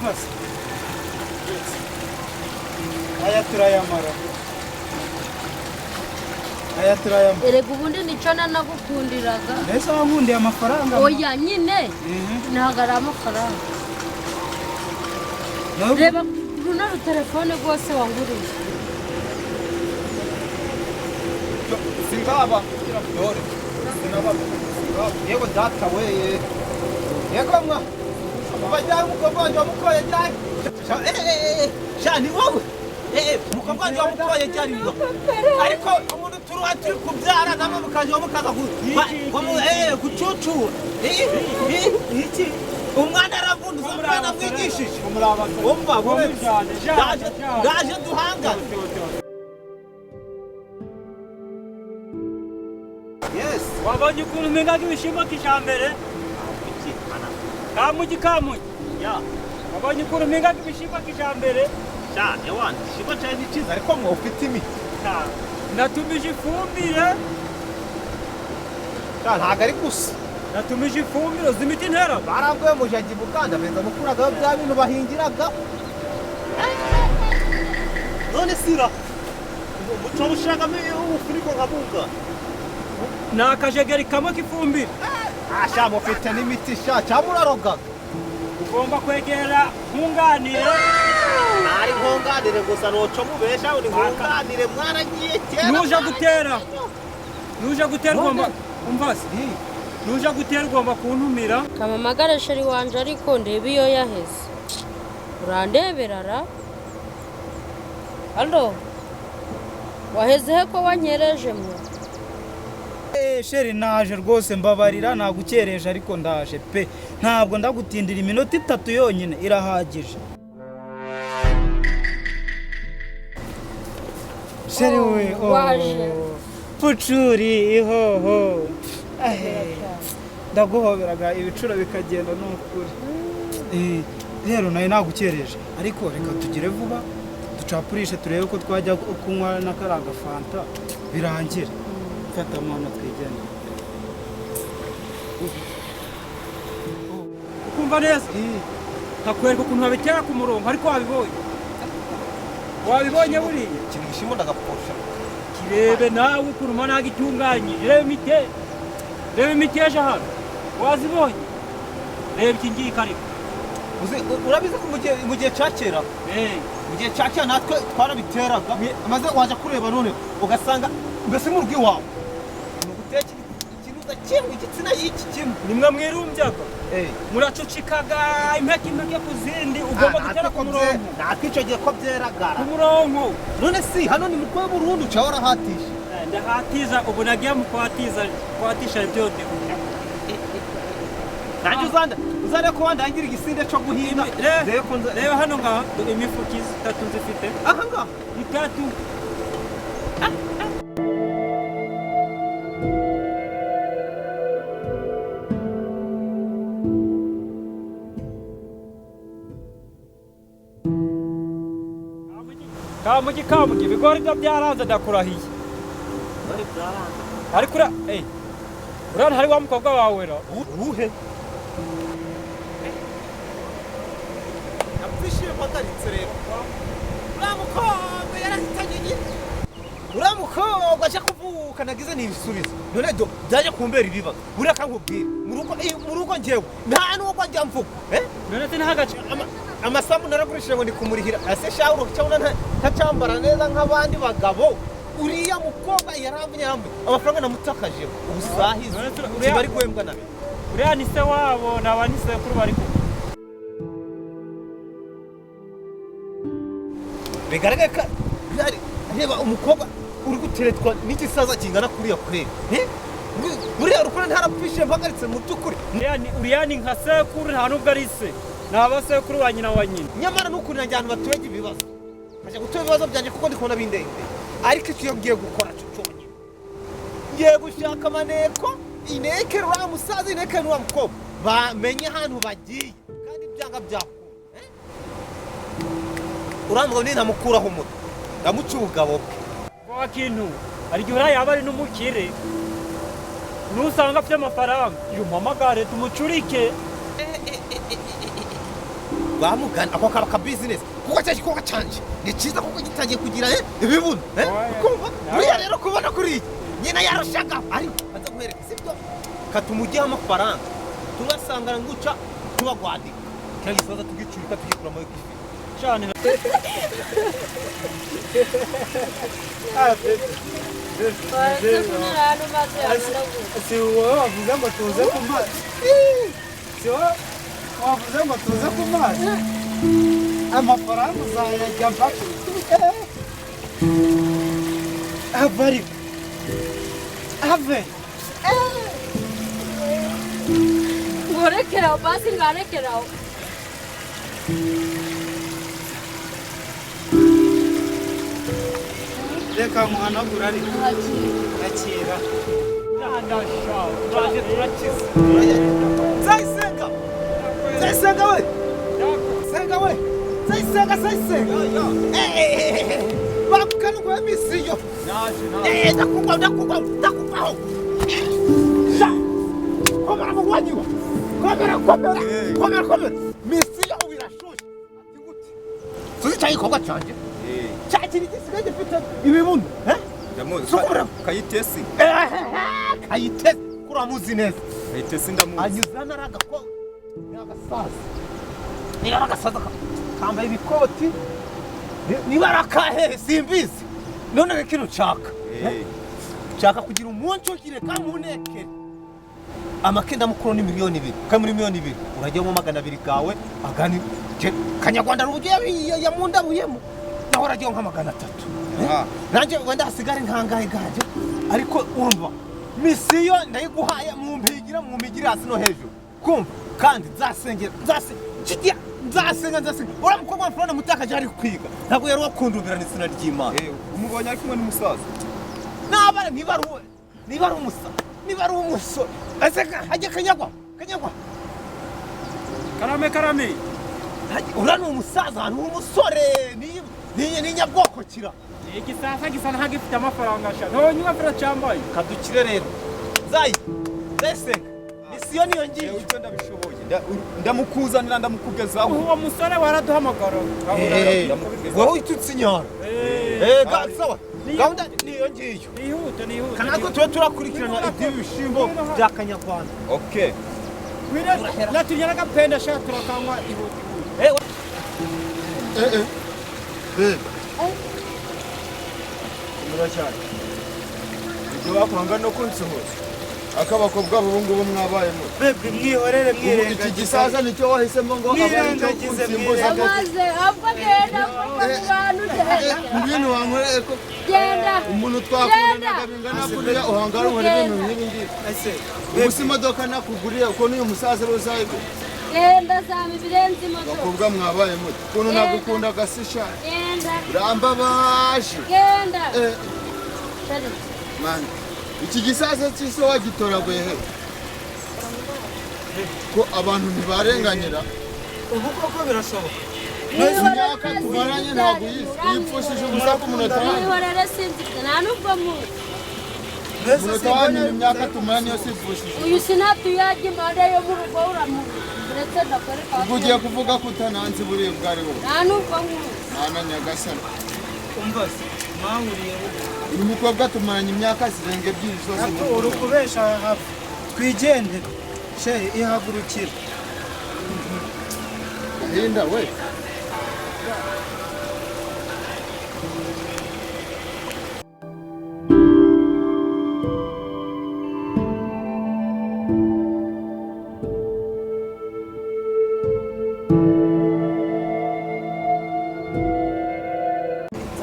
umva se aya turayamara erega ubundi nico nanagukundiraga mbese wankundiye amafaranga oya nyine ntabwo ari amafaranga reba runo telefone rwose wanguriye singaba dore sinaba yego data we yego mwa bajya umukobwa wanjye wamukoye cyane cyane wowe umukobwa wanjye wamukoye cyane ariko umuntu turuha turi kubyara namwe mukaje mukaza gucucura iki umwana aravunduza umwana mwigishije umva ndaje duhangane. Yes. Wabonye ukuntu umengaga ibishimbo kijambere? Kamugi. Ya. Wabonye ukuntu umengaga ibishimbo kijambere? Cyane wana, ishimbo cyane ni cyiza ariko mwo ufite imiti. Natumije ifumbire. Ntabwo ari gusa. Natumije ifumbire z'imiti ntera. Baranguye mu jangi Buganda benza mukuraga bya bintu bahingiraga. None sira. Muco bushagamo ufuniko nkabunga. Nakajegeri kamwe k'ifumbire. Asha mufite n'imiti sha cyamurarogaga. Ugomba kwegera nkunganire. Nari nkunganire gusa noco mubesha uri nkunganire mwaragiye kera. Nuje gutera ugomba umvase. Nuje gutera ugomba kuntumira. Kamamagare sheri wanje ariko ndeba iyo yaheze. Urandeberara? Allo. Waheze he ko wanyereje mwe? Sheri naje rwose mbabarira nagukereje ariko ndaje pe ntabwo ndagutindira iminota 3 yonyine irahagije. Sheri we waje pucuri ihoho ndaguhoberaga ibicura bikagenda n'ukuri rero nayo nagukereje ariko reka tugire vuba ducapurishe turebe ko twajya kunywa n'akaranga fanta birangira. Fata mwana twigenda. Ukumva neza? Takwereka ukuntu babitera ku murongo ariko wabibonye. Wabibonye buriya? Kintu gishimo ndagaposha. Kirebe nawe ukuntu mana gitunganye. Rebe imiti ejo hano. Wazibonye? Rebe kingiye kariko. Urabize ko mu gihe cyakera mu gihe cyakera natwe twarabiteraga amaze waje kureba none ugasanga mbese mu rugo iwawe nuguteka ikinuza kimwe igitsina y'iki kimwe nimwe mwirumbyaga muracucikaga impeke ku zindi ugomba gutera ku murongo natwe icyo gihe ko byeragara ku murongo none si hano ni mu kwa Burundi uca warahatisha ndahatiza ubu nagiye mu kwatisha byode nanjye uzare ko wandangira igisinde cyo guhinga reba hano ngaha imifuka 3 nzifite aha ngaha 3 Kamugi bigori byo byaranze ndakurahiye ariko urana hari wa mukobwa wawe ra uhe apfishije pataritse rero uramukobwa yarahitanye uramukobwa aje kuvuka nagize n'ibisubizo none do byaje kumbera ibibazo buriya kankubwira mu rugo ngewe nta nuko njya mvuga none se ntagace amasambu naragurishije ngo ndikumurihira ase shawuro cyabona ntacambara neza nk'abandi bagabo uriya mukobwa yarambuye amafaranga namutakaje ubusahize bari gwembwa nabe uriya ni se wabo naba ni se kuri bari kumwe bigaragara reba umukobwa uri guteretwa n'igisaza kingana kuriya kwere uriya rukora ntarapfishije mpagaritse mu by'ukuri uriya ni nka sekuru nta nubwo ari se naba sekuru wa nyina wa nyina nyamara n'ukuntu njyana baturage ibibazo kaje gutora ibibazo byanje kuko ndikubona bindende ariko icyo ngiye gukora cyonyine ngiye gushaka amaneko inekera wa musaza inekera wa mukobwa bamenye ahantu bagiye kandi byanga byakura uramubona ni namukuraho umuto ndamuca ubugabo bwe kwa kintu ari gihe yaba ari n'umukire nusanga afite amafaranga yumpamagare tumucurike bamugana ako kaba ka business kuko cyaje kuko canje ni cyiza kuko gitangiye kugira ibibuno kumva buriya rero kubona kuri nyina yarushaga ariko aza guhereka sibyo katumujyaho amafaranga tubasangana nguca tubagwadika cyangwa isoza tugicurika tugikura mu gifi cyane si wowe wavuze ngo tuze ku mazi si wowe wavuze ngo tuze ku mazi amafaranga uzayajya mpaka ave ariko ave ngorekeraho basi ngarekeraho reka muhanagura ariko akira turaje turakiza zayisenga we senga we zayisenga bakukana kwa misiyo ndakugwaho komera mugwanyiwa komera misiyo birashushe tuzicaye ikorwa canje cyakiri gisigaye gifite ibibuno kayitesi kayitesi kuramuzi neza kayitesi ndamuzi anyuzana aragako niba agasaza kambaye ibikoti niba arakahehe simbizi none reka ino nshaka kugira umunsi ukire kamunekere amakenda mukuru ni miliyoni 2 kandi muri miliyoni 2 urajyamo 200 kawe agani kanyarwanda rubuye yamundabuyemo naho urajyaho nka 300 nanjye wenda hasigare nkangahe gaje ariko urumva misiyo ndayiguhaye mu mpigira hasi no hejuru kumva kandi nzasenga uramukobwa amafaranga mutakaje ari kwiga ntabwo yari wakundubirana izina ry'Imana umubonye ari kumwe n'umusaza nabara niba ari umusa niba ari umusore aseka hajya kanyagwa karame urano umusaza ahantu umusore ni nyabwoko kira igisasa gisa nk'agifite amafaranga sha none wafira cyambaye kadukire rero zayisenga misiyo niyo ngiye icyo ndabishoboye ndamukuzanira ndamukugezaho uwo musore waraduhamagara wowe itutse inyara sawa gahunda niyo ngiyo nihute kanako tuba turakurikirana iby'ibishimbo bya kanyarwanda okay natunya n'agapenda sha turakangwa ihute muracyane ibyo bakwanga no kunsohoza akabakobwa b'ubungubu mwabayemo bebwe mwihorere mwirengagize iki gisaza nicyo wahisemo ngo abari cyo kunsimbuza amaze apfa genda abantu ibintu wankoreye ko genda umuntu twakundanaga bingana kuriya uhangara ubona ibintu nk'ibi ngibi ubusa imodoka nakuguriye uko n'uyu musaza ruzayigo genda zama ibirenze imodoka bakobwa mwabayemo ukuntu nagukundaga sisha genda urambabaje genda mani iki gisaza cy'iso wagitoraguye he ko abantu ntibarenganyira ubu koko birashoboka imyaka tumaranye ntabwo yipfushije ubusa ku munota wanyu mwihorere sinzibye nta n'ubwo muzi umunota wanyu imyaka tumaranye yose yipfushije uyu sinatuyajya impande yo mu rugo uramuzi uretse ndakwereka ubwo ugiye kuvuga ko utananze buriya bwari wowe nta n'ubwo muzi mwana nyagasani umva se mwahuriye uyu mukobwa tumaranye imyaka zirenga 2 zose uri kubesha hafi twigendere sheri ihagurukira hinda we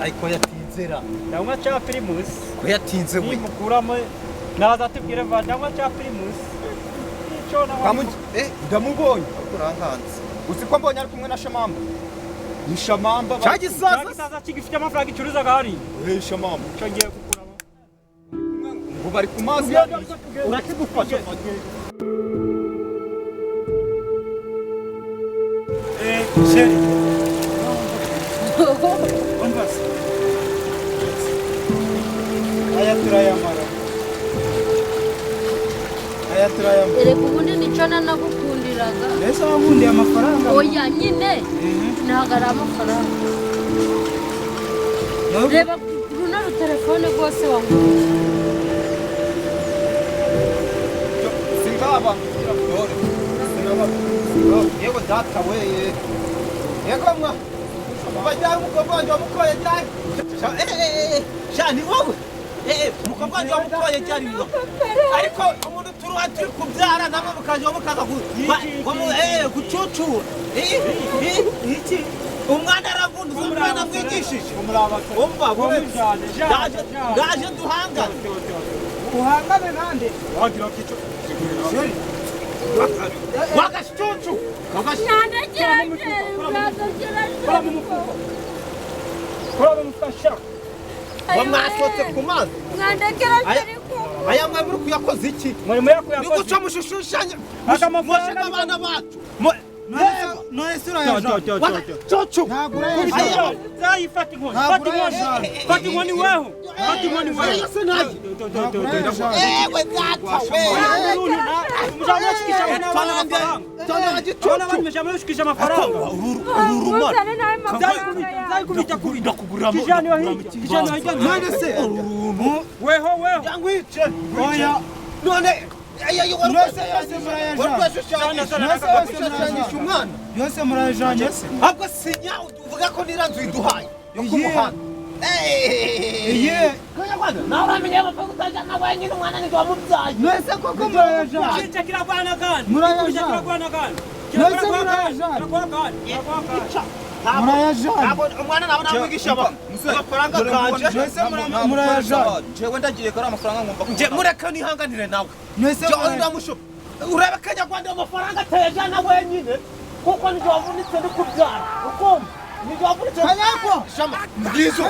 ariko yatinzera ndanywa cya primus ko yatinze we mukuramo naza tubwire va ndanywa cya primus icyo nawe ndamubonye urankanze uzi ko mbonye ari kumwe na shamamba ni shamamba cyagisaza kigifite amafaranga icuruzaga hari shamamba cyo ngiye gukuramo ngo bari ku mazi urakidufasha sheri umva se aya turayamara erega ubundi nicyo nanagukundira amafaranga mbese wabundiye amafaranga oya nyine ntabwo ari amafaranga reba runo rutelefone rwose wanguriye singaba yego data we yego mwa bajya umukobwa wanjye wamukoye cyane shani wowe umukobwa wanjye wamukoye cyane ariko umuntu turuha turi kubyara namwe mukaje mukaza gucucura iki umwana aravunduza umwana mwigishije umva ndaje duhangane uhangane nande wagira kico wagashucu wamwasotse ku mazi aya mwe muri kuyakoze iki ni guca mushushanya mushaka abana bacu none se urayajana cucu fata inkoni weho ewe data mujamurashikisha amafaranga weho yangwice oya none yose murayajanye se ahubwo sinya uvuga ko niranzu iduhaye yo ku muhanda nawe uramenye bapfa kutajana wenyine umwana ni wamubyaye mwese koko murayajanye umwana nawe namwigisha amafaranga kanje murayajanye jewe ndagiye kora amafaranga ngomba mureka nihanganire nawe mwese ndamusho urebe kanyarwanda amafaranga atayajana wenyine kuko nijye wavunitse ndi kubyara ukumva nijye wavunitse shama bwiza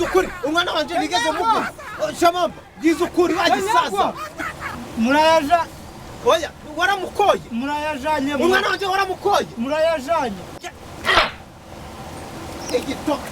ukuri umwana wanje nigeze muguza shamamba bwiza ukuri wagisaza murayaja oya waramukoye murayajanye umwana wanje waramukoye murayajanye igitoka